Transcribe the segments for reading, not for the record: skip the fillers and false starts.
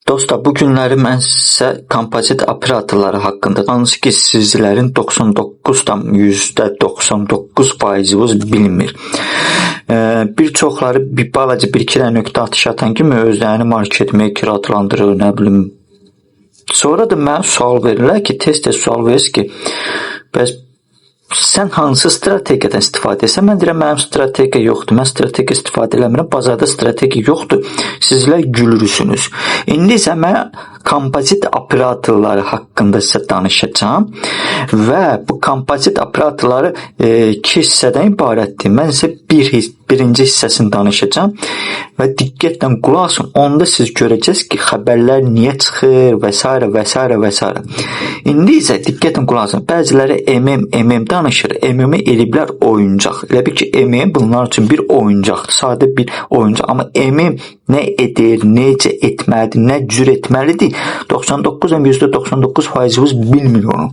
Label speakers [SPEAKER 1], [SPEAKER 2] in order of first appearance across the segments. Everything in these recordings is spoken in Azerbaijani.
[SPEAKER 1] Dostlar, bu günləri mən sizə kompozit operatorları haqqında, hansı ki sizlərin 99,99%-iniz bilmir. Bir çoxları bir balaca bir-iki nöqtə atış atan kimi özlərini market maker adlandırır, nə bilim. Sonra da mənə sual verirlər ki, tez-tez sual verir ki, bəs sən hansı strategiyadan istifadə edirsən? Mən deyirəm, mənim strategiya yoxdur. Mən strategiya istifadə eləmirəm. Bazarda strategiya yoxdur. Sizlər gülürsünüz. İndi isə mən kompozit operatorları haqqında sizə danışacağam və bu kompozit operatorları iki hissədən ibarətdir. Mən isə birinci hissəsini danışacağım və diqqətlə qulaq asın. Onda siz görəcəksiniz ki, xəbərlər niyə çıxır və s. və s. və s. İndi isə diqqətlə qulaq asın. Bəziləri MM danışır. MM eliblər oyuncaq. Elə bil ki, MM bunlar üçün bir oyuncaqdır. Sadə bir oyuncaq. Amma MM nə edir, necə etməlidir, nə cür etməlidir? 99,99%-iniz bilmir onu.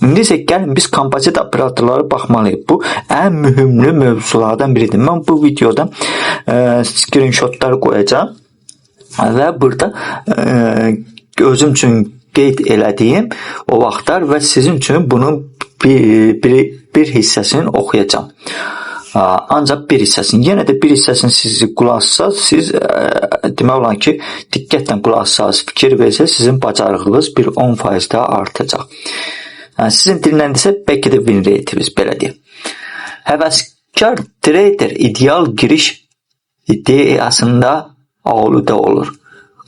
[SPEAKER 1] İndi isə gəlin biz kompozit operatorlara baxmalıyıq. Bu ən mühümlü mövzulardan biridir. Mən bu videoda screenshotlar qoyacağım və burada özüm üçün qeyd elədiyim o vaxtlar və sizin üçün bunun bir hissəsini oxuyacağım. Ancaq bir hissəsini. Yenə də bir hissəsini siz qulaq assaz, siz demək olar ki, diqqətlə qulaq assaz, fikir versəz, sizin bacarığınız bir 10% daha artacaq. Sizin dinləndirsə, bəlkə də win rate'iniz belə deyim. Həvəskar trader ideal giriş ideyasında aludə olur.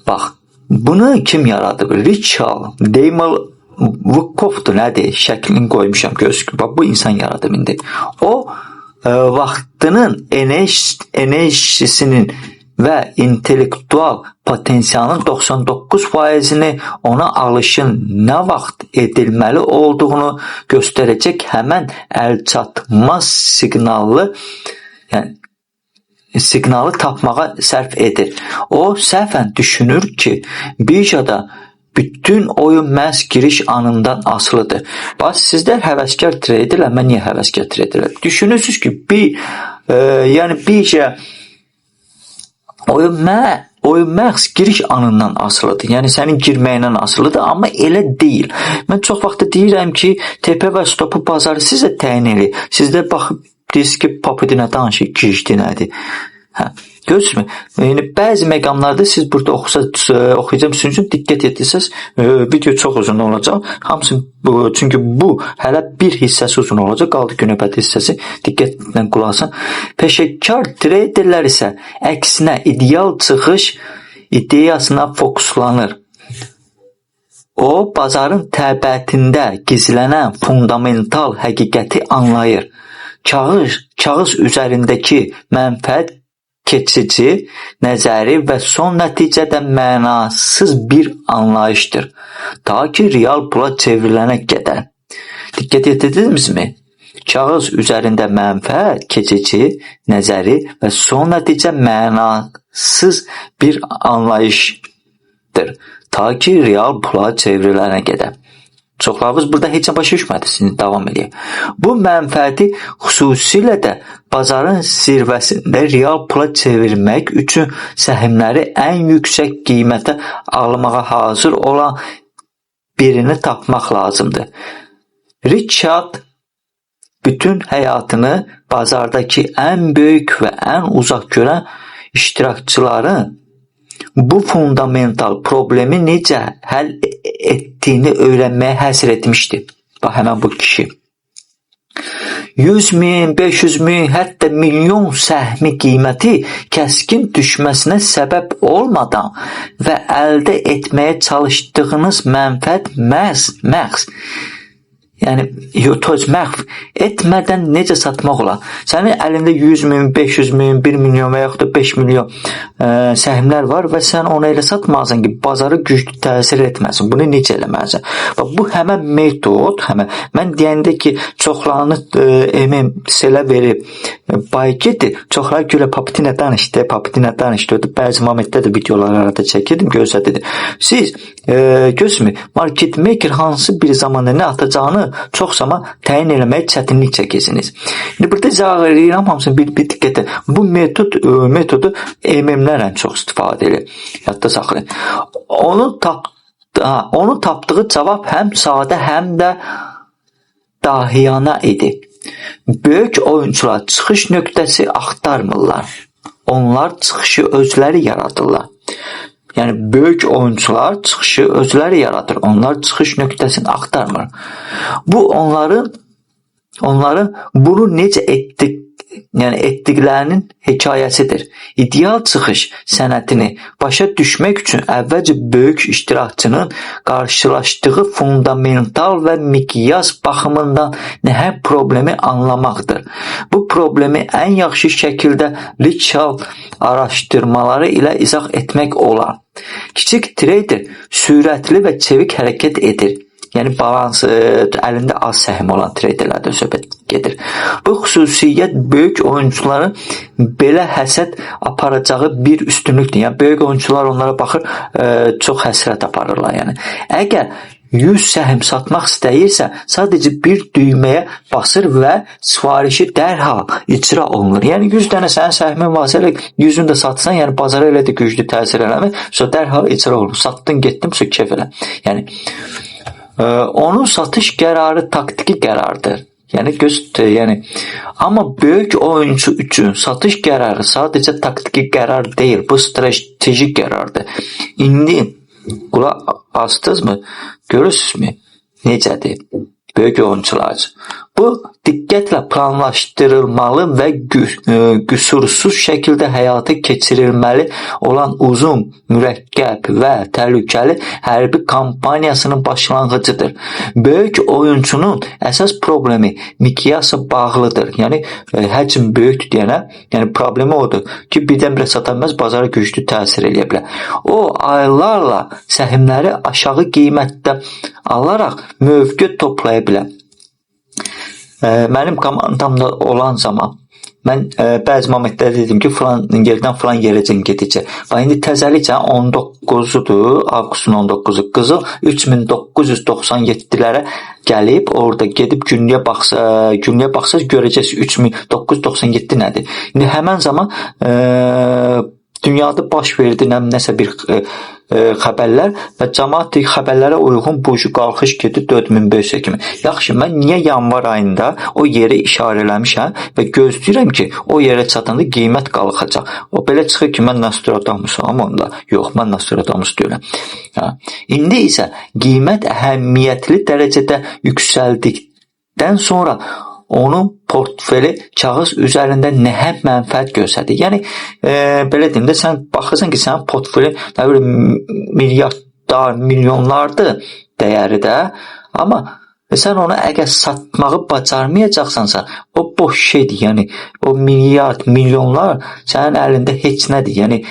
[SPEAKER 1] Bax, bunu kim yaradır? Richard Daymel-Wukovdur, nədir? Şəklini qoymuşam, gözükür. Bax, bu insan yaradır indi. O, vaxtının enerjisinin və intellektual potensialının 99%-ni ona alışın nə vaxt edilməli olduğunu göstərəcək həmən əlçatmaz siqnalı tapmağa sərf edir. O səhvən düşünür ki, birjada bütün oyun məhz giriş anından asılıdır. Bax, sizlər həvəskar traderlər, mən niyə həvəskar traderlər? Düşünürsünüz ki, birja oyun məhz giriş anından asılıdır. Yəni sənin girməyindən asılıdır, amma elə deyil. Mən çox vaxt deyirəm ki, TP və stopu bazarı sizə təyin edir. Sizlər baxıb deyirsiniz ki, papıdı nə danışır, girişdi nədir? Görürsünüzmü? Yəni, bəzi məqamlarda siz burada oxuyacağım, sizin üçün diqqət etirsəz, video çox uzun olacaq. Hamısı, çünki bu hələ bir hissəsi uzun olacaq, qaldı ki, növbəti hissəsi. Diqqətlə qulaq asın. Peşəkar traderlər isə əksinə ideal çıxış ideyasına fokuslanır. O, bazarın təbiətində gizlənən fundamental həqiqəti anlayır. Kağız üzərindəki mənfəət keçici, nəzəri və son nəticədə mənasız bir anlayışdır. Ta ki, real pula çevrilənə qədər. Diqqət etirdinizmi? Kağız üzərində mənfəət keçici, nəzəri və son nəticə mənasız bir anlayışdır. Ta ki, real pula çevrilənə qədər. Çoxlarınız burada heç nə başa düşmədiniz, davam edək. Bu mənfəəti xüsusilə də bazarın zirvəsində real pula çevirmək üçün səhmləri ən yüksək qiymətə almağa hazır olan birini tapmaq lazımdır. Richard bütün həyatını bazardakı ən böyük və ən uzaq görən iştirakçıların bu fundamental problemi necə həll etdiyini öyrənməyə həsr etmişdi. Bax, həmən bu kişi. 100.000, 500.000, hətta milyon səhmi qiyməti kəskin düşməsinə səbəb olmadan və əldə etməyə çalışdığınız mənfəət məhz məhv etmədən necə satmaq olar? Sənin əlində 100.000, 500.000, 1 milyon və yaxud da 5 milyon səhmlər var və sən onu elə satmazsan ki, bazarı güclü təsir etməsin. Bunu necə eləməlisən? Bu həmən metod, mən deyəndə ki, çoxlarını selə verib bayqidir, çoxlar gülə papitinə danışdı, bəzi momentdə də videolar arada çəkirdim, gözlədirdim. Siz, gözümü, market maker hansı bir zamanda nə atacağını olacağını çox zaman təyin eləməyə çətinlik çəkəsiniz. İndi burada izah edirəm hamısını bir diqqətlə. Bu metodu MM'lər ən çox istifadə edir. Yadda saxlayın. Onun tapdığı cavab həm sadə, həm də dahiyana idi. Böyük oyuncular çıxış nöqtəsi axtarmırlar. Onlar çıxışı özləri yaradırlar. Yəni böyük oyuncular çıxışı özləri yaradır. Onlar çıxış nöqtəsini axtarmır. Bu onların bunu necə etdiklərinin hekayəsidir. İdeal çıxış sənətini başa düşmək üçün əvvəlcə böyük iştirakçının qarşılaşdığı fundamental və miqyas baxımından nəhəng problemi anlamaqdır. Bu problemi ən yaxşı şəkildə Richard araşdırmaları ilə izah etmək olar. Kiçik trader sürətli və çevik hərəkət edir. Yəni balansı, əlində az səhm olan treyderlərdən söhbət gedir. Bu xüsusiyyət böyük oyuncuların belə həsəd aparacağı bir üstünlükdür. Yəni böyük oyuncular onlara baxır, çox həsrət aparırlar. Yəni əgər 100 səhm satmaq istəyirsə, sadəcə bir düyməyə basır və sifarişi dərhal icra olunur. Yəni 100 dənə sənin səhmin varsa, 100-ünü də satsan, yəni bazara elə də güclü təsir eləmir, sonra dərhal icra olunur. Satdın, getdin, sonra keyf elə. Yəni onun satış qərarı taktiki qərardır. Yəni amma böyük oyuncu üçün satış qərarı sadəcə taktiki qərar deyil, bu strateji qərardır. İndi qulaq asdınızmı? Görürsünüzmü? Necədir? Böyük oyuncular. Bu diqqətlə planlaşdırılmalı və qüsursuz şəkildə həyata keçirilməli olan uzun, mürəkkəb və təhlükəli hərbi kampaniyasının başlanğıcıdır. Böyük oyuncunun əsas problemi miqyasla bağlıdır. Yəni həcm böyükdür deyənə, yəni problemi odur ki, birdən-birə sata bilməz, bazara güclü təsir edə bilər. O aylarla səhmləri aşağı qiymətdə alaraq mövqe toplaya bilər. Mənim komandamda olan zaman mən bəzi momentlərdə dedim ki, falan yerdən falan yerəcən gedəcək. İndi təzəlikcə 19-udur, avqustun 19-u qızıl 3997-lərə gəlib, orada gedib günlüyə baxsaz görəcəksiniz 3997 nədir. İndi həmən zaman dünyada baş verdi nəsə bir xəbərlər və cəmaət xəbərlərə uyğun bu qalxış gedir 4500 kimi. Yaxşı, mən niyə yanvar ayında o yeri işarələmişəm və gözləyirəm ki, o yerə çatanda qiymət qalxacaq. O belə çıxır ki, mən Nostradamusam onda. Yox, mən Nostradamus deyirəm. İndi isə qiymət əhəmiyyətli dərəcədə yüksəldikdən sonra onun portfeli kağız üzərində nəhəng mənfəət göstərir. Yəni belə deyim də, sən baxırsan ki, sənin portfelin milyardlar, milyonlardır dəyəri də, amma sən onu əgər satmağı bacarmayacaqsansa, o boş şeydir. Yəni o milyard, milyonlar sənin əlində heç nədir. Yəni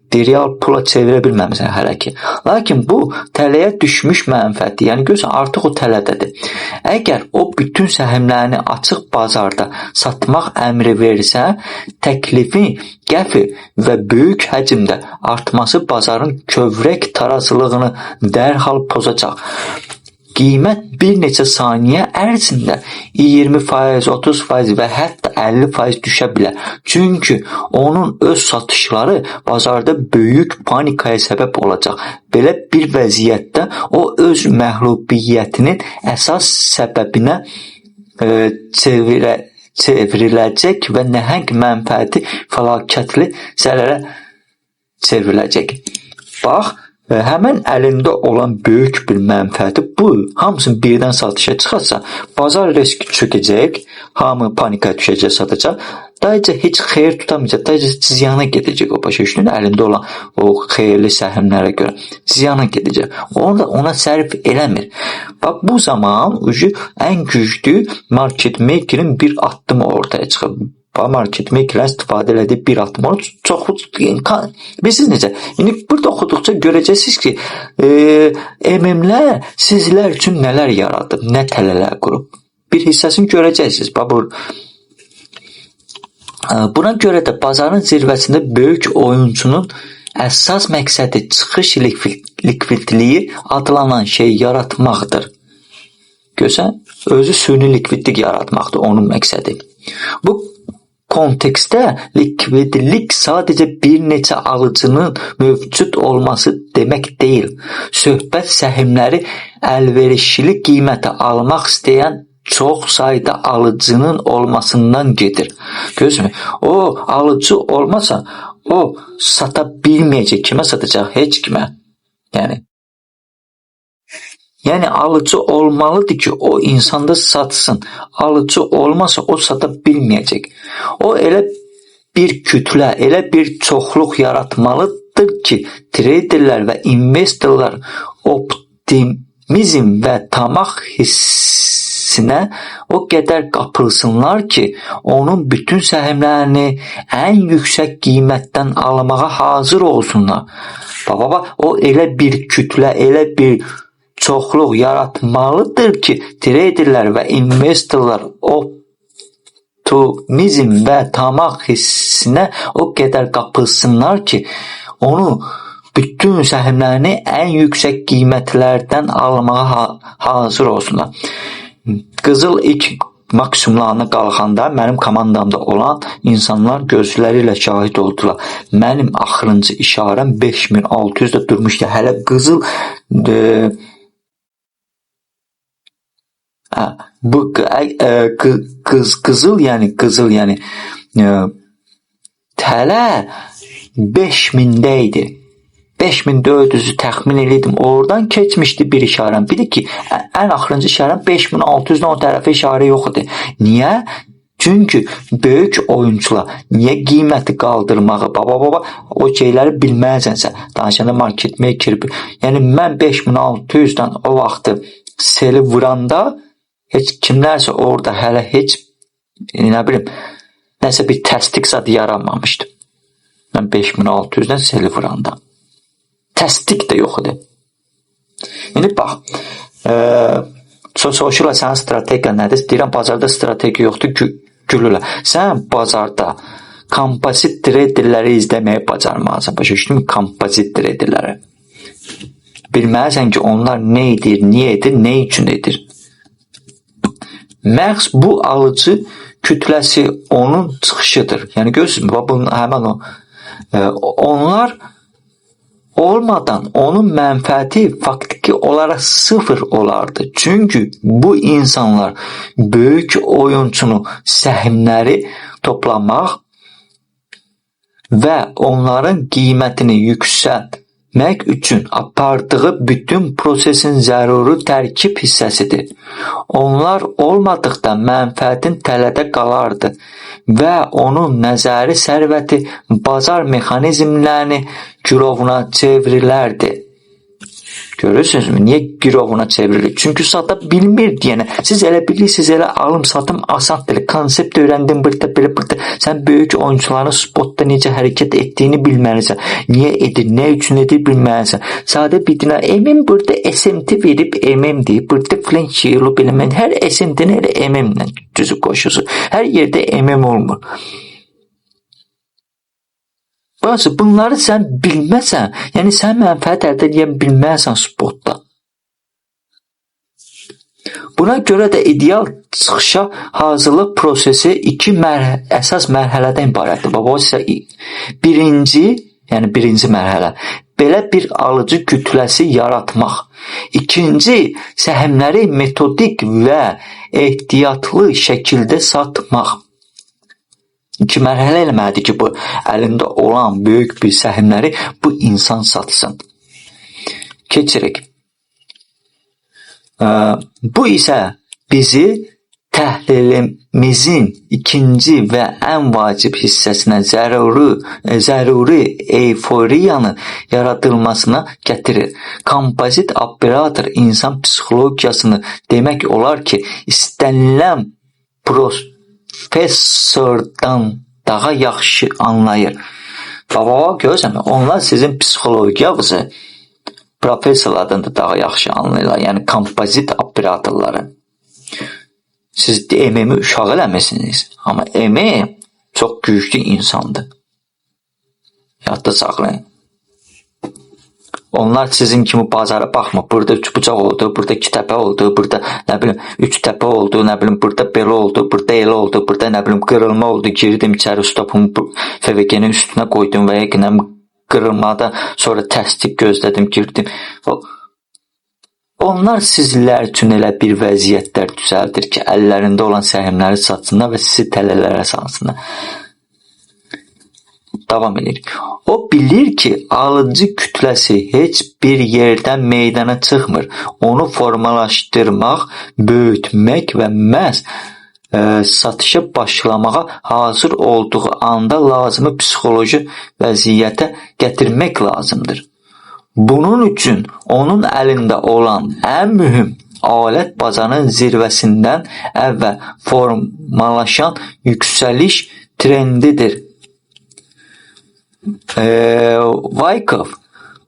[SPEAKER 1] real pula çevirə bilməmisən hələ ki. Lakin bu tələyə düşmüş mənfəətdir. Yəni görürsən, artıq o tələdədir. Əgər o bütün səhmlərini açıq bazarda satmaq əmri verirsə, təklifin qəfil və böyük həcmdə artması bazarın kövrək tarazlığını dərhal pozacaq. Qiymət bir neçə saniyə ərzində 20%, 30% və hətta 50% düşə bilər. Çünki onun öz satışları bazarda böyük panikaya səbəb olacaq. Belə bir vəziyyətdə o öz məğlubiyyətinin əsas səbəbinə çevriləcək və nəhəng mənfəəti fəlakətli zərərə çevriləcək. Bax, həmən əlində olan böyük bir mənfəəti bu hamısını birdən satışa çıxarsa, bazar riski çökəcək, hamı panikaya düşəcək, satacaq. Dayıca heç xeyir tutamayacaq, dayıca ziyana gedəcək o başa düşdüyün əlində olan o xeyirli səhmlərə görə. Ziyana gedəcək. Ona sərf eləmir. Bax, bu zaman ən güclü market makerin bir addımı ortaya çıxır. Market makerlər istifadə elədiyi bir addım. Onu çox bilirsiniz necə? İndi burada oxuduqca görəcəksiniz ki, MM'lər sizlər üçün nələr yaradıb, nə tələlər qurub. Bir hissəsini görəcəksiniz. Buna görə də bazarın zirvəsində böyük oyuncunun əsas məqsədi çıxış likvidliyi adlanan şey yaratmaqdır. Görsən, özü süni likvidlik yaratmaqdır onun məqsədi. Bu kontekstdə likvidlik sadəcə bir neçə alıcının mövcud olması demək deyil. Söhbət səhmləri əlverişli qiymətə almaq istəyən çox sayda alıcının olmasından gedir. Görürsünüz, o alıcı olmasa o sata bilməyəcək. Kimə satacaq? Heç kimə. Yəni alıcı olmalıdır ki, o insanda satsın. Alıcı olmasa o sata bilməyəcək. O elə bir kütlə, elə bir çoxluq yaratmalıdır ki, traderlər və investorlar optimizm və tamaq hissinə o qədər qapılsınlar ki, onun bütün səhmlərini ən yüksək qiymətdən almağa hazır olsunlar. O elə bir kütlə, elə bir çoxluq yaratmalıdır ki, traderlər və investorlar optimizm və tamaq hissinə o qədər qapılsınlar ki, onu bütün səhmlərini ən yüksək qiymətlərdən almağa hazır olsunlar. Qızıl ilk maksimumlarına qalxanda mənim komandamda olan insanlar gözləri ilə şahid oldular. Mənim axırıncı işarəm 5600-də durmuşdu. Hələ qızıl bu qızıl yəni hələ 5000-də idi. 5400-ü təxmin edirdim. Oradan keçmişdi bir işarəm. Bir də ki, ən axırıncı işarəm 5600-dən o tərəfə işarə yox idi. Niyə? Çünki böyük oyunçular niyə qiyməti qaldırmağı, o şeyləri bilməzənsə, danışanda market maker. Yəni mən 5600-dən o vaxtı seli vuranda heç kimlərsə orada hələ heç nəsə bir təsdiq zadı yaranmamışdı. Mən 5600-dən seli vuranda. Təsdiq də yox idi. İndi bax, soruşurlar sənin strategiya nədir? Deyirəm, bazarda strategiya yoxdur, gülürlər. Sən bazarda kompozit traderləri izləməyi bacarmalısan. Başa düşdün mü? Kompozit traderləri. Bilməlisən ki, onlar nə edir, niyə edir, nə üçün edir. Məhz bu alıcı kütləsi onun çıxışıdır. Yəni görürsünüz, həmən o. Onlar olmadan onun mənfəəti faktiki olaraq sıfır olardı. Çünki bu insanlar böyük oyunçunu səhmləri toplamaq və onların qiymətini yüksəltmək üçün apardığı bütün prosesin zəruri tərkib hissəsidir. Onlar olmadıqda mənfəətin tələdə qalardı və onun nəzəri sərvəti bazar mexanizmlərini girovuna çevrilərdi. Görürsünüzmü? Niyə girovuna çevrilir? Çünki sata bilmir deyənə. Siz elə bilirsiniz, elə alım satım asandır. Konsept öyrəndin belə. Sən böyük oyuncuların spotda necə hərəkət etdiyini bilməlisən. Niyə edir, nə üçün edir bilməlisən. Sadə bir dinə MM burada SMT verib MM deyib. Burada flank yolu bilmən. Hər SMT-ni elə MM-lə düzü qoşusu. Hər yerdə MM olmur. Bazı bunları sən bilməsən, yəni sən mənfəət əldə edə bilməsən spotda. Buna görə də ideal çıxışa hazırlıq prosesi iki əsas mərhələdən ibarətdir. O isə birinci mərhələ. Belə bir alıcı kütləsi yaratmaq. İkinci, səhmləri metodik və ehtiyatlı şəkildə satmaq. İki mərhələ eləməlidir ki, bu əlində olan böyük bir səhmləri bu insan satsın. Keçirik. Bu isə bizi təhlilimizin ikinci və ən vacib hissəsinə zəruri euforiyanın yaradılmasına gətirir. Kompozit operator insan psixologiyasını demək olar ki, istənilən professordan daha yaxşı anlayır. Görürsən, onlar sizin psixologiyanızı professorlardan da daha yaxşı anlayırlar. Yəni kompozit operatorları. Siz MM-i uşaq eləmişsiniz. Amma MM çox güclü insandır. Yadda saxlayın. Onlar sizin kimi bazara baxmır. Burada 3 bucaq oldu, burada 2 təpə oldu, burada nə bilim 3 təpə oldu, nə bilim burada belə oldu, burada elə oldu, burada nə bilim qırılma oldu. Girdim içəri, stopumu FVG-nin üstünə qoydum və ya qırılmada sonra təsdiq gözlədim, girdim. Onlar sizlər üçün elə bir vəziyyətlər düzəldir ki, əllərində olan səhmləri satsınlar və sizi tələlərə salsınlar. Davam edir. O bilir ki, alıcı kütləsi heç bir yerdən meydana çıxmır. Onu formalaşdırmaq, böyütmək və məhz satışa başlamağa hazır olduğu anda lazımi psixoloji vəziyyətə gətirmək lazımdır. Bunun üçün onun əlində olan ən mühüm alət bazarın zirvəsindən əvvəl formalaşan yüksəliş trendidir.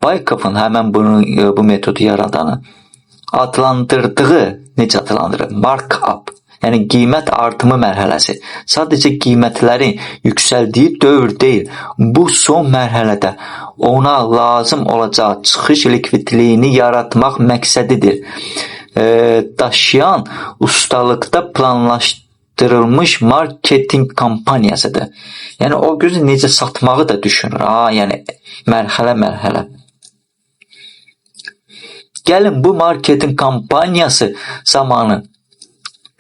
[SPEAKER 1] Wyckoff'un həmən bu metodu yaradanı necə adlandırır? Mark-up, yəni qiymət artımı mərhələsi. Sadəcə qiymətlərin yüksəldiyi dövr deyil. Bu son mərhələdə ona lazım olacaq çıxış likvidliyini yaratmaq məqsədidir. Daşıyan ustalıqda planlaşdırılmış marketing kampaniyasıdır. Yəni o gözü necə satmağı da düşünür. Yəni mərhələ. Gəlin bu marketing kampaniyası zamanı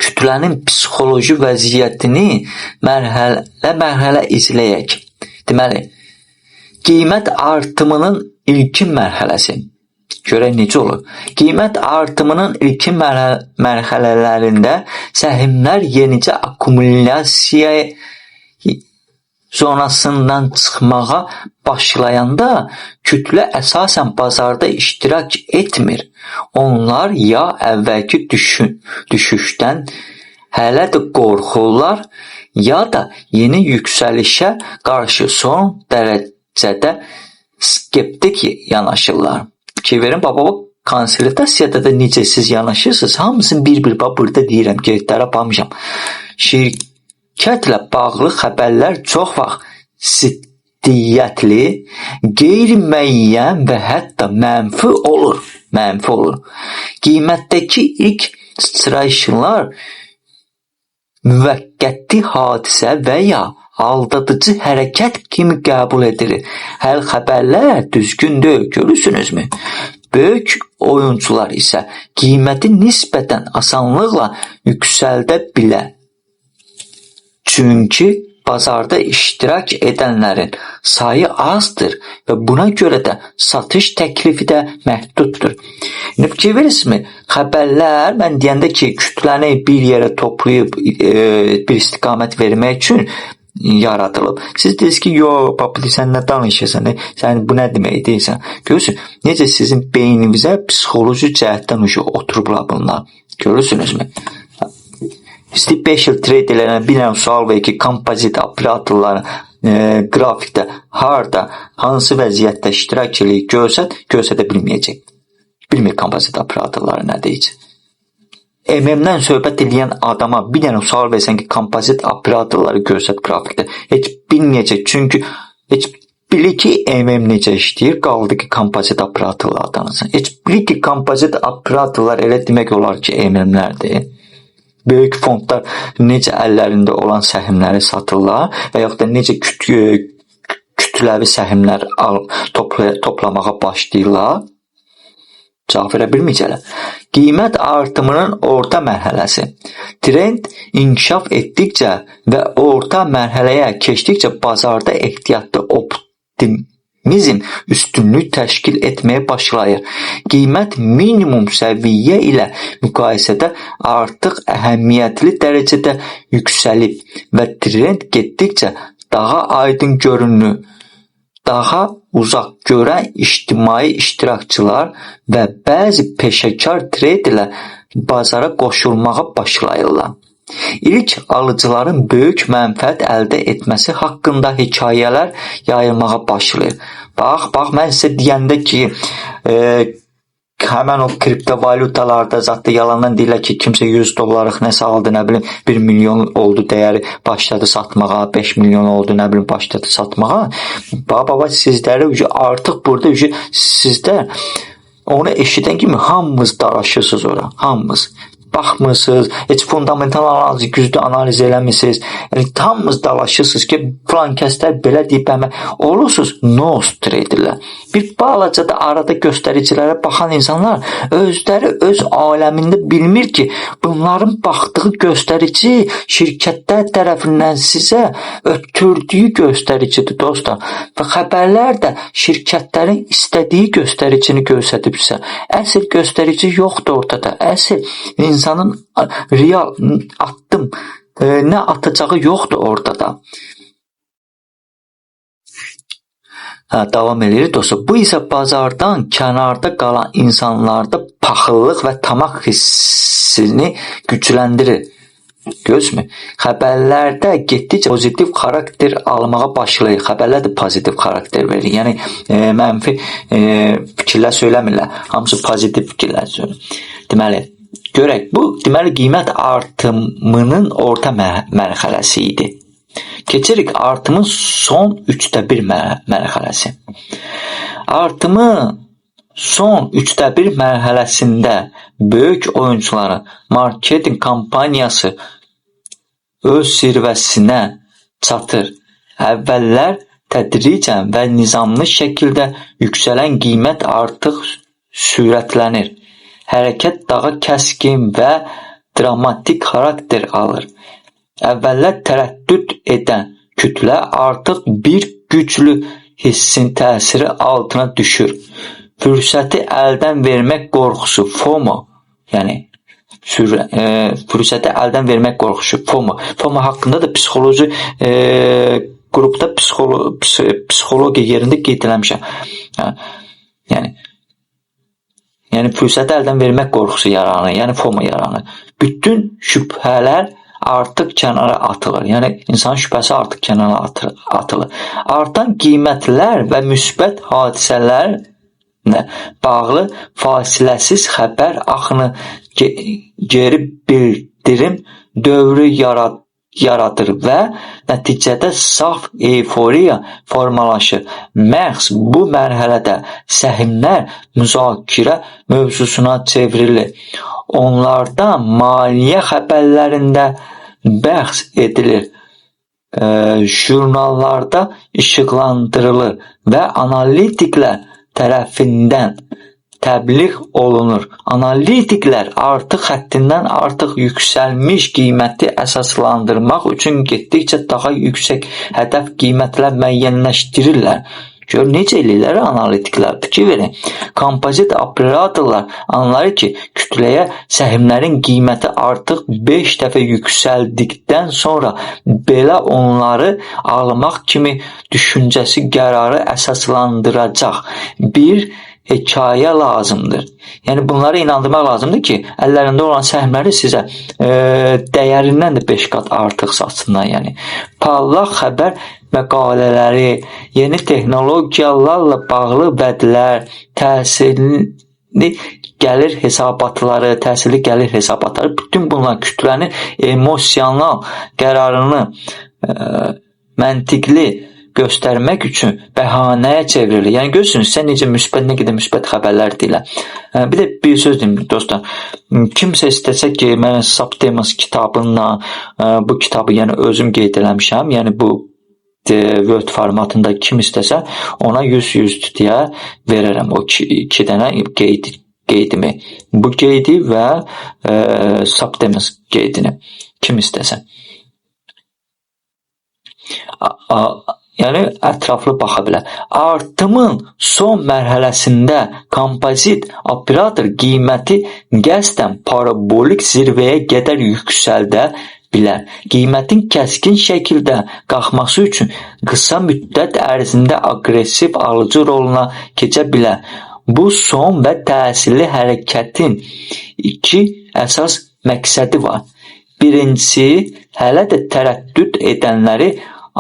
[SPEAKER 1] kütlənin psixoloji vəziyyətini mərhələ izləyək. Deməli, qiymət artımının ilkin mərhələsi. Görək necə olur. Qiymət artımının ilkin mərhələlərində səhmlər yenicə akkumulyasiya zonasından çıxmağa başlayanda kütlə əsasən bazarda iştirak etmir. Onlar ya əvvəlki düşüşdən hələ də qorxurlar, ya da yeni yüksəlişə qarşı son dərəcədə skeptik yanaşırlar. Ki verin, baba, konsultasiyada da necə siz yanaşırsınız? Hamısını bir-bir burada deyirəm, qeydlərə baxmışam. Şirkətlə bağlı xəbərlər çox vaxt ziddiyyətli, qeyri-müəyyən və hətta mənfi olur. Qiymətdəki ilk sıçrayışlar müvəqqəti hadisə və ya aldadıcı hərəkət kimi qəbul edilir. Həll xəbərlər düzgündür, görürsünüzmü? Böyük oyuncular isə qiyməti nisbətən asanlıqla yüksəldə bilər. Çünki bazarda iştirak edənlərin sayı azdır və buna görə də satış təklifi də məhduddur. Fikir verirsiniz, xəbərlər mən deyəndə ki, kütləni bir yerə toplayıb bir istiqamət vermək üçün yaradılıb. Siz deyirsiniz ki, papi, sən nə danışırsan, sən bu nə demək deyirsən? Görürsün, necə sizin beyninizə psixoloji cəhətdən oturublar bunlar. Görürsünüzmü? Special traderlərə bir dənə sual verir ki, kompozit operatorların qrafikdə harda, hansı vəziyyətdə iştirak eləyir, görsədə bilməyəcək. Bilmir kompozit operatorları nə deyəcək. MM-dən söhbət edən adama bir dənə sual versən ki, kompozit operatorları görsət qrafikdə, heç bilməyəcək. Çünki heç bilir ki, MM necə işləyir, qaldı ki, kompozit operatorlar tanısın. Heç bilir ki, kompozit operatorlar elə demək olar ki, MM-lərdir. Böyük fondlar necə əllərində olan səhmləri satırlar və yaxud da necə kütləvi səhmlər toplamağa başlayırlar, cavab verə bilməyəcəklər. Qiymət artımının orta mərhələsi. Trend inkişaf etdikcə və orta mərhələyə keçdikcə bazarda ehtiyatlı optimizm üstünlük təşkil etməyə başlayır. Qiymət minimum səviyyə ilə müqayisədə artıq əhəmiyyətli dərəcədə yüksəlib və trend getdikcə daha aydın görünür. Daha uzaq görən ictimai iştirakçılar və bəzi peşəkar traderlər bazara qoşulmağa başlayırlar. İlk alıcıların böyük mənfəət əldə etməsi haqqında hekayələr yayılmağa başlayır. Bax, mən sizə deyəndə ki, həmən o kriptovalutalarda zətdə yalandan deyirlər ki, kimsə 100 dollarlıq nəsə aldı, nə bilim 1 milyon oldu dəyəri, başladı satmağa, 5 milyon oldu, nə bilim başladı satmağa. Baba sizləri artıq burada sizdə onu eşidən kimi hamınız dalaşırsınız ora, hamınız. Baxmırsınız, heç fundamental analiz, güclü analiz eləmirsiniz. Yəni, hamınız dalaşırsınız ki, plan kəslər belə deyib əmək olursunuz, nostr edirlər. Bir balaca da arada göstəricilərə baxan insanlar özləri öz aləmində bilmir ki, bunların baxdığı göstərici şirkətlər tərəfindən sizə ötürdüyü göstəricidir, dostlar. Və xəbərlər də şirkətlərin istədiyi göstəricini göstəribsə, əsl göstərici yoxdur ortada. Əsl insanın real attım nə atacağı yoxdur ortada. Davam edir dostlar. Bu isə bazardan kənarda qalan insanlarda paxıllıq və tamaq hissini gücləndirir. Görürsünüz? Xəbərlərdə getdikcə pozitiv xarakter almağa başlayır. Xəbərlər də pozitiv xarakter verir. Yəni mənfi fikirlər söyləmirlər. Hamısı pozitiv fikirlər söyləmir. Deməli, görək, bu deməli qiymət artımının orta mərhələsi idi. Keçirik artımın son 1/3 mərhələsi. Artımın son 1/3 mərhələsində böyük oyuncuların marketinq kampaniyası öz zirvəsinə çatır. Əvvəllər tədricən və nizamlı şəkildə yüksələn qiymət artıq sürətlənir. Hərəkət daha kəskin və dramatik xarakter alır. Əvvəllər tərəddüd edən kütlə artıq bir güclü hissin təsiri altına düşür. Fürsəti əldən vermək qorxusu, FOMO, yəni fürsəti əldən vermək qorxusu, FOMO. FOMO haqqında da psixoloji qrupda psixologiya yerində qeyd eləmişəm. Yəni fürsəti əldən vermək qorxusu yaranır, yəni FOMO yaranır. Bütün şübhələr artıq kənara atılır. Yəni insanın şübhəsi artıq kənara atılır. Artan qiymətlər və müsbət hadisələrlə bağlı fasiləsiz xəbər axını geri bildirim dövrü yaradır və nəticədə saf euforiya formalaşır. Məhz bu mərhələdə səhmlər müzakirə mövzusuna çevrilir. Onlardan maliyyə xəbərlərində bəhs edilir, jurnallarda işıqlandırılır və analitiklər tərəfindən təbliğ olunur. Analitiklər artıq həddindən artıq yüksəlmiş qiyməti əsaslandırmaq üçün getdikcə daha yüksək hədəf qiymətlər müəyyənləşdirirlər. Gör, necə eləyirlər analitiklər? Fikir verin. Kompozit operatorlar anlayır ki, kütləyə səhmlərin qiyməti artıq 5 dəfə yüksəldikdən sonra belə onları almaq kimi düşüncəsi qərarı əsaslandıracaq bir hekayə lazımdır. Yəni bunları inandırmaq lazımdır ki, əllərində olan səhmləri sizə dəyərindən də 5 qat artıq satsınlar. Yəni parlaq xəbər məqalələri, yeni texnologiyalarla bağlı vədlər, təsirli gəlir hesabatları, bütün bunlar kütlənin emosional qərarını məntiqli göstərmək üçün bəhanəyə çevrilir. Yəni görürsünüz, sən necə müsbət, nə qədər müsbət xəbərlər deyirlər. Bir də bir söz deyim dostlar. Kimsə istəsə ki, mən Subtemas kitabında bu kitabı yəni özüm qeyd eləmişəm. Yəni bu Word formatında kim istəsə ona 100 deyə verərəm o 2 dənə qeydimi. Bu qeydi və Subtemas qeydini kim istəsə. Yəni ətraflı baxa bilər. Artımın son mərhələsində kompozit operator qiyməti qəsdən parabolik zirvəyə qədər yüksəldə bilər. Qiymətin kəskin şəkildə qalxması üçün qısa müddət ərzində aqressiv alıcı roluna keçə bilər. Bu son və təsirli hərəkətin 2 əsas məqsədi var. Birincisi, hələ də tərəddüd edənləri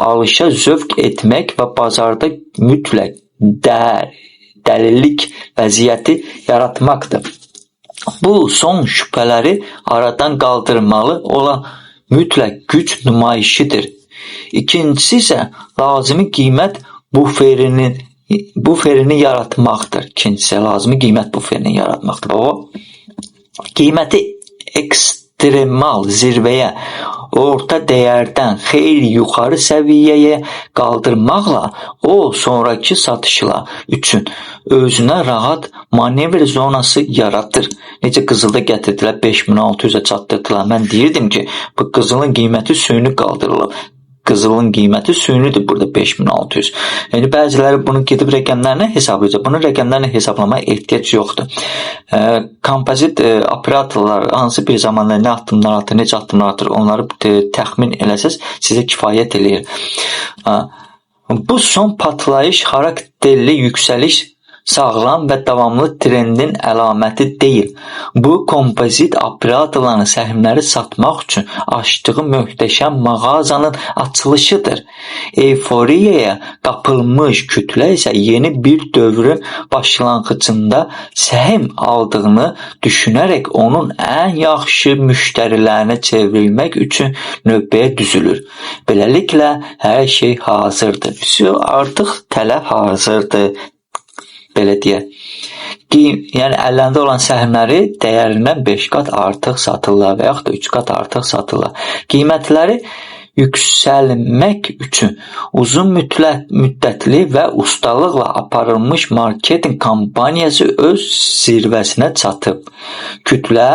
[SPEAKER 1] alışa zövq etmək və bazarda mütləq dəlillik və vəziyyəti yaratmaqdır. Bu son şübhələri aradan qaldırmalı olan mütləq güc nümayişidir. İkincisi isə lazımi qiymət buferini yaratmaqdır. O qiyməti ekstremal zirvəyə, orta dəyərdən xeyli yuxarı səviyyəyə qaldırmaqla o sonraki satışlar üçün özünə rahat manevr zonası yaradır. Necə qızılda gətirdilər 5600-ə çatdırdılar. Mən deyirdim ki, bu qızılın qiyməti süni qaldırılıb. Qızılın qiyməti sünidir burada 5600. Yəni bəziləri bunu gedib rəqəmlərlə hesablayacaq. Bunu rəqəmlərlə hesablamaya ehtiyac yoxdur. Kompozit operatorlar hansı bir zamanda nə addımlar atır, necə addımlar atır, onları təxmin eləsəz sizə kifayət eləyir. Bu son patlayış xarakterli yüksəliş sağlam və davamlı trendin əlaməti deyil. Bu kompozit operatorların səhmləri satmaq üçün açdığı möhtəşəm mağazanın açılışıdır. Eyforiyaya qapılmış kütlə isə yeni bir dövrün başlanğıcında səhm aldığını düşünərək onun ən yaxşı müştərilərinə çevrilmək üçün növbəyə düzülür. Beləliklə hər şey hazırdır. Artıq tələb hazırdır. Belə deyək. Yəni əllərində olan səhmləri dəyərindən 5 qat artıq satırlar və yaxud da 3 qat artıq satırlar. Qiymətləri yüksəlmək üçün uzun müddətli və ustalıqla aparılmış marketinq kampaniyası öz zirvəsinə çatıb. Kütlə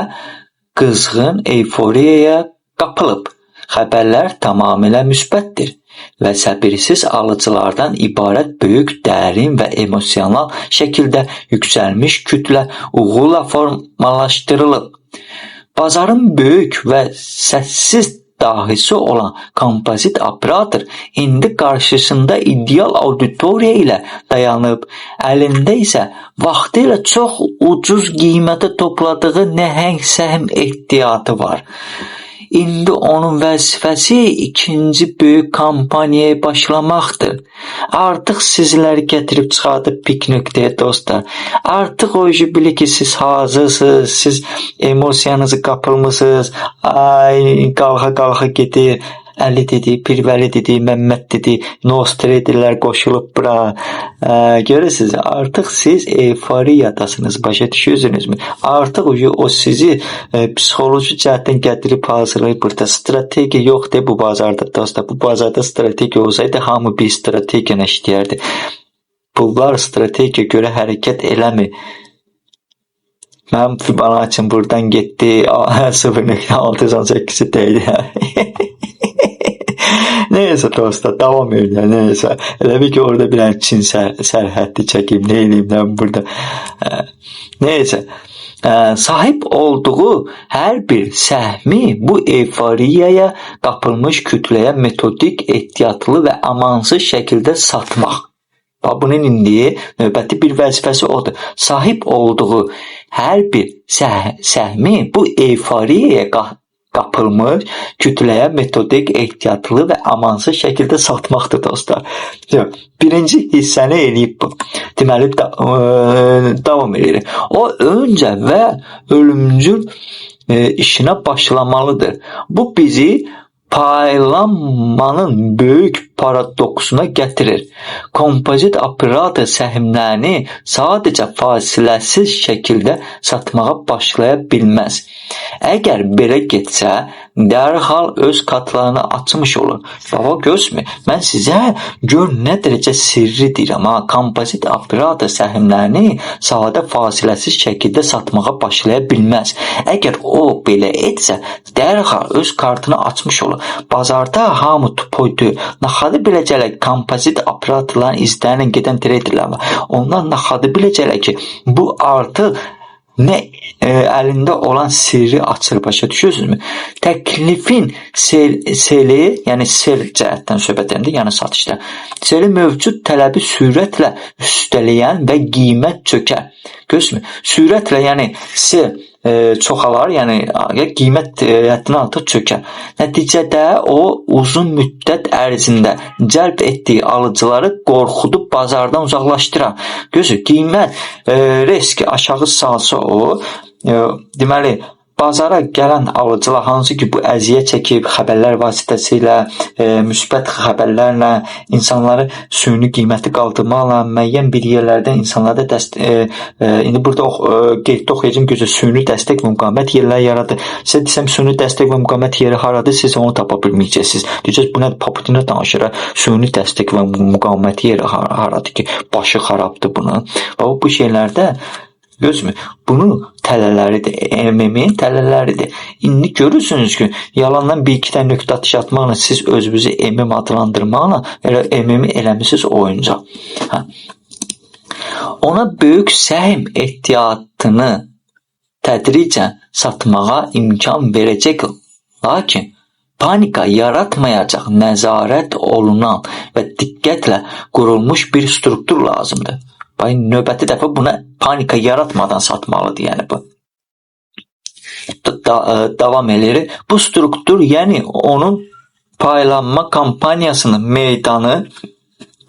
[SPEAKER 1] qızğın eyforiyaya qapılıb. Xəbərlər tamamilə müsbətdir və səbirsiz alıcılardan ibarət böyük, dərin və emosional şəkildə yüksəlmiş kütlə uğurla formalaşdırılıb. Bazarın böyük və səssiz dahisi olan kompozit operator indi qarşısında ideal auditoriya ilə dayanıb, əlində isə vaxtilə çox ucuz qiymətə topladığı nəhəng səhm ehtiyatı var. İndi onun vəzifəsi ikinci böyük kampaniyaya başlamaqdır. Artıq sizləri gətirib çıxardıb pik nöqtəyə dostlar. Artıq o işi bilir ki, siz hazırsınız, siz emosiyanızı qapılmısınız. Ay, qalxa gedir. Əli dedi, Pirvəli dedi, Məmməd dedi, Nostredilər qoşulub bura. Görürsünüz, artıq siz eyforiyadasınız, başa düşürsünüzmü? Artıq o sizi psixoloji cəhətdən gətirib hazırlayıb burada. Strategiya yoxdur bu bazarda dostlar. Bu bazarda strategiya olsaydı, hamı bir strategiya işləyərdi. Bunlar strategiya görə hərəkət eləmir. Mənim Fibonacci buradan getdi, 0.618-i deydi. Neyse dostlar, davam edirəm, neyse. Elə bir ki, orada bir Çin sərhəddi çəkim, nə eləyim mən burada. Neyse. Sahib olduğu hər bir səhmi bu eyforiyaya qapılmış kütləyə metodik, ehtiyatlı və amansız şəkildə satmaq. Bunun indi növbəti bir vəzifəsi odur. Sahib olduğu hər bir səhmi bu eyforiyaya qapılmış kütləyə metodik, ehtiyatlı və amansız şəkildə satmaqdır dostlar. Birinci hissəni eləyib bu. Deməli, davam edir. O öncə və ölümcül işinə başlamalıdır. Bu bizi paylanmanın böyük paradoksuna gətirir. Kompozit operator səhmlərini sadəcə fasiləsiz şəkildə satmağa başlaya bilməz. Əgər belə getsə, dərhal öz kartlarını açmış olur. Baba gözmü? Mən sizə gör nə dərəcə sirri deyirəm. Kompozit operator səhmlərini sadə fasiləsiz şəkildə satmağa başlaya bilməz. Əgər o belə etsə, dərhal öz kartını açmış olur. Bazarda hamı tupoydu. Naxadı biləcəklər kompozit operatorların izlərlə gedən traderlər var. Onlar naxadı biləcəklər ki, bu artıq nə əlində olan sirri açır, başa düşürsünüzmü? Təklifin seli, yəni sel cəhətdən söhbət edir, yəni satışda. Seli mövcud tələbi sürətlə üstələyən və qiymət çökər. Görürsünüzmü? Sürətlə, yəni sel çoxalar, yəni qiymət həddindən artıq çökər. Nəticədə o uzun müddət ərzində cəlb etdiyi alıcıları qorxudub bazardan uzaqlaşdırar. Gözü qiymət riski aşağı salsa o, deməli bazara gələn alıcılar hansı ki bu əziyyət çəkib xəbərlər vasitəsilə, müsbət xəbərlərlə, insanları süni qiyməti qaldırmaqla müəyyən bir yerlərdə insanlarda indi burada qeyddə oxuyacağım gözə süni dəstək və müqavimət yerləri yaradır. Sizə desəm süni dəstək və müqavimət yeri haradır, siz onu tapa bilməyəcəksiniz. Deyəcəksiniz bu nədir? Paputina danışır. Süni dəstək və müqavimət yeri haradır ki, başı xarabdır bunun. Və bu şeylərdə gözmü? Bunu tələləridir. MM'in tələləridir. İndi görürsünüz ki, yalandan bir iki tane nöqtə atış atmaqla siz özünüzü MM adlandırmaqla MM'i eləmisiniz oyuncaq. Ona böyük səhm ehtiyatını tədricən satmağa imkan verəcək, lakin panika yaratmayacaq nəzarət olunan və diqqətlə qurulmuş bir struktur lazımdır. Növbəti dəfə buna panika yaratmadan satmalıdır, yəni bu. Davam edir. Bu struktur, yəni onun paylanma kampaniyasının meydanı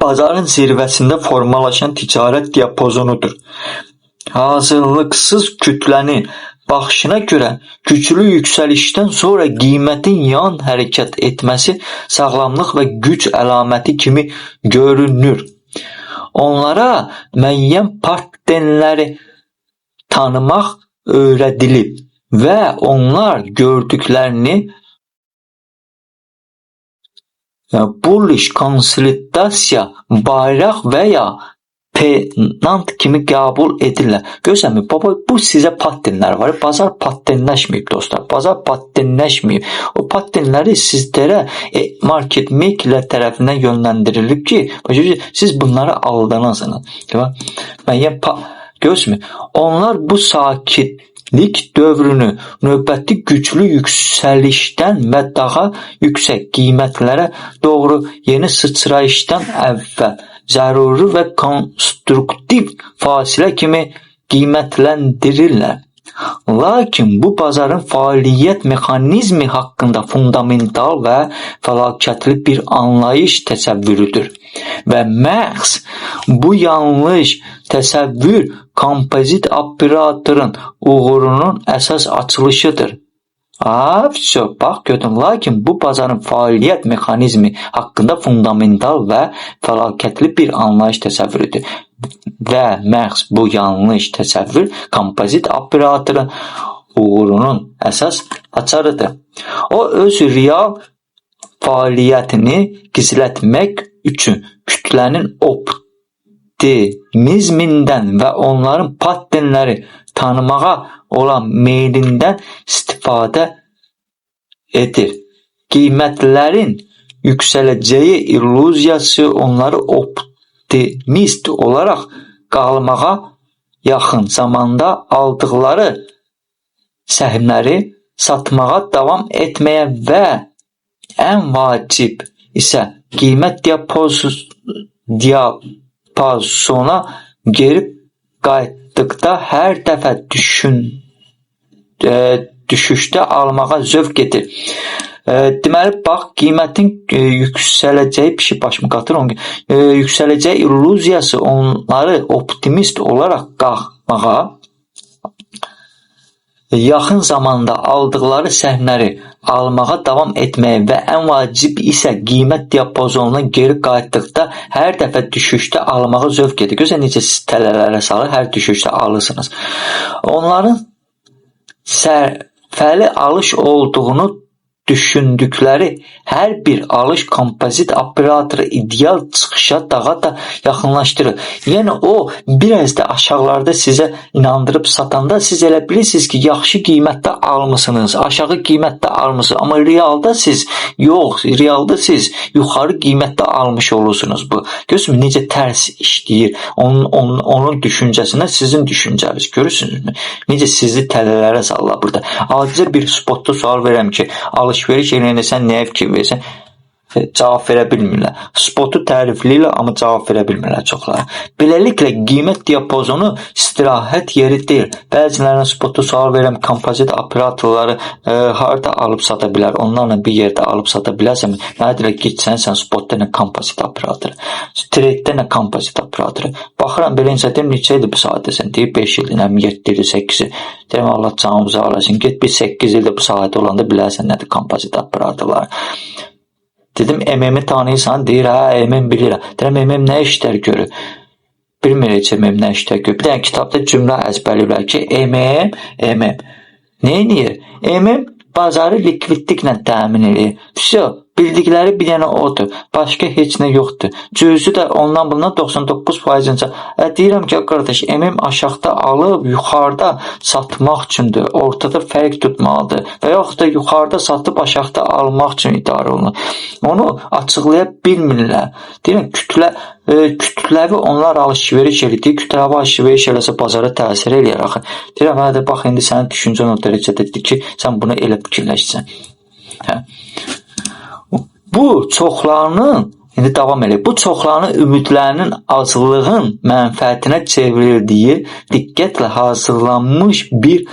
[SPEAKER 1] bazarın zirvəsində formalaşan ticarət diapazonudur. Hazırlıqsız kütlənin baxışına görə güclü yüksəlişdən sonra qiymətin yan hərəkət etməsi sağlamlıq və güc əlaməti kimi görünür. Onlara müəyyən paternləri tanımaq öyrədilib və onlar gördüklərini bullish konsolidasiya, bayraq və ya penant kimi qəbul edirlər. Görürsənmi? Baba, bu sizə paternlər var. Bazar paternləşməyib dostlar. Bazar paternləşməyib. O paternləri sizlərə market makerlər tərəfindən yönləndirilib ki, siz bunları aldanasınız. Görürsünüz? Onlar bu sakitlik dövrünü növbəti güclü yüksəlişdən və daha yüksək qiymətlərə doğru yeni sıçrayışdan əvvəl zəruri və konstruktiv fasilə kimi qiymətləndirirlər. Lakin bu bazarın fəaliyyət mexanizmi haqqında fundamental və fəlakətli bir anlayış təsəvvürüdür və məhz bu yanlış təsəvvür kompozit operatorun uğurunun əsas açılışıdır. Bax gördün, lakin bu bazarın fəaliyyət mexanizmi haqqında fundamental və fəlakətli bir anlayış təsəvvürüdür və məhz bu yanlış təsəvvür kompozit operatorun uğurunun əsas açarıdır. O öz real fəaliyyətini gizlətmək üçün kütlənin optimizmindən və onların paternləri tanımağa olan meylindən istifadə edir. Qiymətlərin yüksələcəyi illüziyası onları optimist olaraq qalmağa yaxın zamanda aldıqları səhmləri satmağa davam etməyə və ən vacib isə qiymət diapazona geri qayıtdıqda hər dəfə düşüşdə almağa zövq edir. Deməli, bax, qiymətin yüksələcəyi bir şey başımı qatır, yüksələcəyi illüziyası onları optimist olaraq qalmağa yaxın zamanda aldıqları səhmləri almağa davam etməyə və ən vacib isə qiymət diapazonuna geri qayıtdıqda hər dəfə düşüşdə almağa zövq edir. Gözəl necə siz tələlərə salır, hər düşüşdə alırsınız. Onların sərfəli alış olduğunu düşündükləri hər bir alış kompozit operatoru ideal çıxışa daha da yaxınlaşdırır. Yəni o biraz da aşağılarda sizə inandırıb satanda siz elə bilirsiniz ki, yaxşı qiymətdə almısınız, aşağı qiymətdə almısınız. Amma realda siz yox, realda siz yuxarı qiymətdə almış olursunuz bu. Görürsünüz necə tərs işləyir. Onun düşüncəsinə sizin düşüncəniz. Görürsünüzmü? Necə sizi tələlərə sallar burada. Acizə bir spotda sual verəm ki, alışveriş eləyəndə sən nəyə fikir verirsən? cavab verə bilmirlər. Spotu tərifləyirlər, amma cavab verə bilmirlər çoxları. Beləliklə, qiymət diapazonu istirahət yeri deyil. Bəzilərinə spotu sual verirəm, kompozit operatorları harada alıb sata bilər? Onlarla bir yerdə alıb sata bilərsən. Mənə deyirlər, gitsən spotda nə kompozit operatoru, tradedə nə kompozit operatoru. Baxıram, belə insan deyim, neçə ildir bu sahədəsən? Deyir, 5 ildir, 7 ildir, 8 il. Deyirəm, Allah canımızı alasın. Get bir 8 ildir bu sahədə olanda bilərsən nədir kompozit operatorları. Dedim, MM-i tanıyırsan? Deyir, hə, MM bilirəm. Deyirəm, MM nə işlər görür? Bilmir heç MM nə işlər görür. Bir dənə kitabda cümlə əzbərləyirlər ki, MM. Neyniyir? MM bazarı likvidliklə təmin edir. Bildikləri bir dənə odur. Başqa heç nə yoxdur. Cüzü də ondan bundan 99%-inca. Deyirəm ki, qardaş, MM aşağıda alıb, yuxarıda satmaq üçündür. Ortada fərq tutmalıdır. Və yaxud da yuxarıda satıb aşağıda almaq üçün idarə olunur. Onu açıqlaya bilmirlər. Deyirəm, kütləvi onlar alış-veriş edir. Kütləvi alış-veriş eləsə bazara təsir eləyər axı. Deyirəm, hə də bax, indi sənin düşüncən o dərəcədədir ki, sən bunu elə fikirləşsən. Hə. Bu çoxlarının, indi davam edək, bu çoxlarının ümidlərinin azlığın mənfəətinə çevrildiyi diqqətlə hazırlanmış bir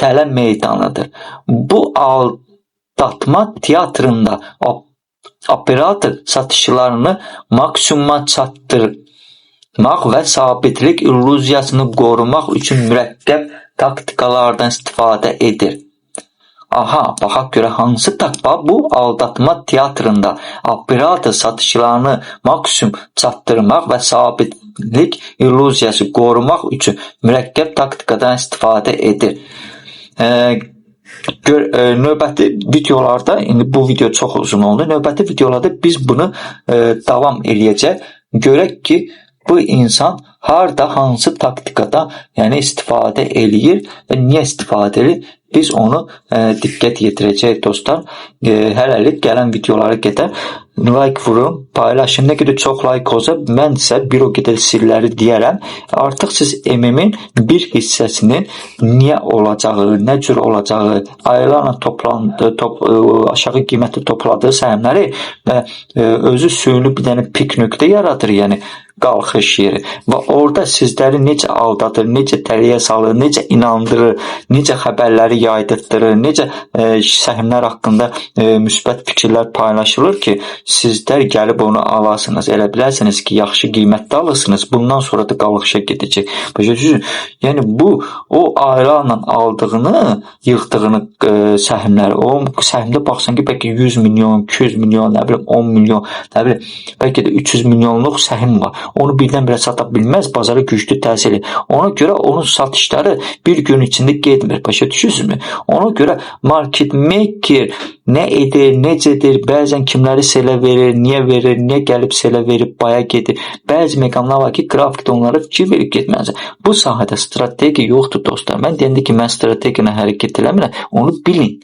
[SPEAKER 1] tələ meydanıdır. Bu aldatma teatrında operator satışlarını maksimuma çatdırmaq və sabitlik illüziyasını qorumaq üçün mürəkkəb taktikalardan istifadə edir. Aha, baxaq görə hansı taktika bu aldatma teatrında operator satışlarını maksimum çatdırmaq və sabitlik illüziyası qorumaq üçün mürəkkəb taktikadan istifadə edir. Növbəti videolarda, indi bu video çox uzun oldu, növbəti videolarda biz bunu davam eləyəcək. Görək ki, bu insan harda, hansı taktikada istifadə eləyir və niyə istifadə edir? Biz onu diqqət yetirəcəyik dostlar. Hələlik gələn videolara qədər like vurun, paylaşın. Nə qədər çox like olsa, mən isə bir o qədər sirləri deyərəm. Artıq siz MM-in bir hissəsinin niyə olacağı, nə cür olacağı, aylarla aşağı qiymətli topladığı səhmləri və özü süni bir dənə pik nöqtə yaradır, qalxış yeri və orada sizləri necə aldadır, necə təliyə salır, necə inandırır, necə xəbərləri yaydırtdırır, necə səhmlər haqqında müsbət fikirlər paylaşılır ki, sizlər gəlib onu alasınız. Elə bilərsiniz ki, yaxşı qiymətdə alırsınız, bundan sonra da qalxışa gedəcək. Bu, o aylarla aldığını, yığdığını səhmləri, o səhmdə baxsan ki, bəlkə 100 milyon, 200 milyon, 10 milyon, bəlkə də 300 milyonluq səhim var. Onu birdən-birə sata bilməz, bazara güclü təsir edir. Ona görə onun satışları bir gün içində getmir. Başa düşürsünüzmü? Ona görə market maker nə edir, necədir, bəzən kimləri selə verir, niyə gəlib selə verib, baya gedir. Bəzi məqamlar var ki, qrafikdə onlara fikir verib getməlisən. Bu sahədə strategiya yoxdur dostlar. Mən deyəndə ki, mən strategiyanı hərəkət eləmirəm, onu bilin.